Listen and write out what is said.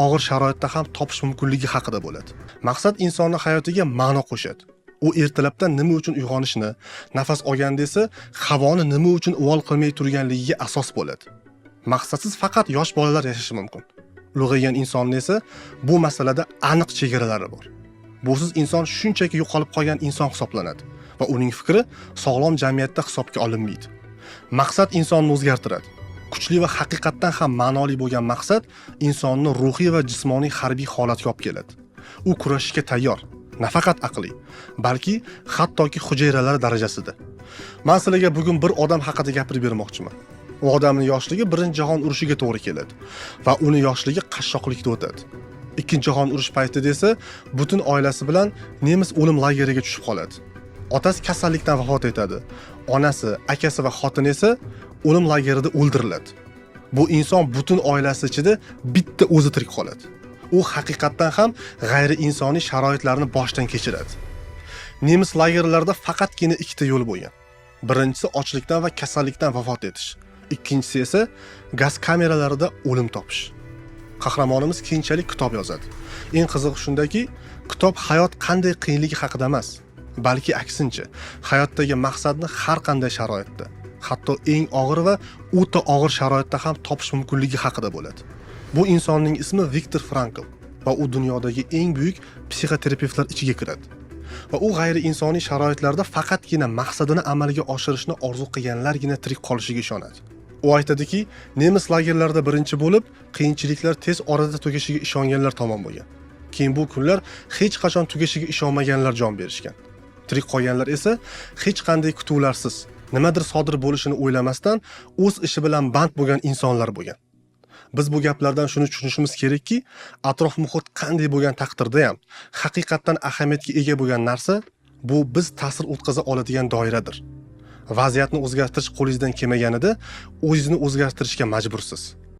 og'ir sharoitda ham topish mumkinligi haqida bo'ladi. Maqsad insonning hayotiga ma'no qo'shadi. U ertalabdan nima uchun uyg'onishni, nafas olganda esa havoni nima uchun uvol qilmay turganligiga asos bo'ladi. Maqsadsiz faqat yosh bolalar yashashi mumkin. Ulg'aygan insonning esa bu masalada aniq chegaralari bor. Busiz inson shunchaki yo'qolib qolgan inson hisoblanadi va uning fikri sog'lom jamiyatda hisobga olinmaydi. Maqsad insonni o'zgartiradi. Kuchli va haqiqatdan ham ma'noli bo'lgan maqsad insonni ruhiy va jismoniy harbiy holatga olib keladi. U kurashishga tayyor, nafaqat aqliy, balki hattoki hujayralar darajasida. Men sizlarga bugun bir odam haqida gapirib bermoqchiman. U odamning yoshligi Birinchi jahon urushiga to'g'ri keladi va uni yoshligi qashshoqlikda o'tadi. Ikkinchi jahon urushi paytida esa butun oilasi bilan nemis o'lim lageriga tushib qoladi. Otasi kasallikdan vafot etadi. Onasi, akasi va xotini esa o'lim lagerida o'ldiriladi. Bu inson butun oilasi ichida bitta o'zi tirik qoladi. U haqiqatdan ham g'ayri insoniy sharoitlarni boshdan kechiradi. Nemis lagerlarida faqatgina ikkita yo'l bo'lgan. Birinchisi ochlikdan va kasallikdan vafot etish. Ikkinchisi esa gaz kameralarida o'lim topish. Qahramonimiz keyinchalik kitob yozadi. Eng qizig'i shundaki, kitob hayot qanday qiyinligi haqida emas, balki aksincha, hayotdagi maqsadni har qanday sharoitda, hatto eng og'ir va o'ta og'ir sharoitda ham topish mumkinligi haqida bo'ladi. Bu insonning ismi Viktor Frankl va u dunyodagi eng buyuk psixoterapevtlar ichiga kiradi. Va u g'ayri insoniy sharoitlarda faqatgina maqsadini amalga oshirishni orzu qilganlargina tirik qolishiga ishonadi. U aytadiki, nemis lagerlarida birinchi bo'lib, qiyinchiliklar tez orada tugashiga ishonganlar tomon bo'lgan. Keyin bu kunlar hech qachon tugashiga ishonmaganlar jon berishgan. Tirik qolganlar esa hech qanday kutuvlarsiz, nimadir sodir bo'lishini o'ylamasdan o'z ishi bilan band bo'lgan insonlar bo'lgan. Biz bu gaplardan shuni tushunishimiz kerakki, atrof muhit qanday bo'lgan taqdirda ham haqiqatdan ahamiyatga ega bo'lgan narsa bu biz ta'sir o'tkaza oladigan doiradir. Vaziyatni o'zgartirish qo'lingizdan kelmaganida o'zingizni o'zgartirishga majbursiz.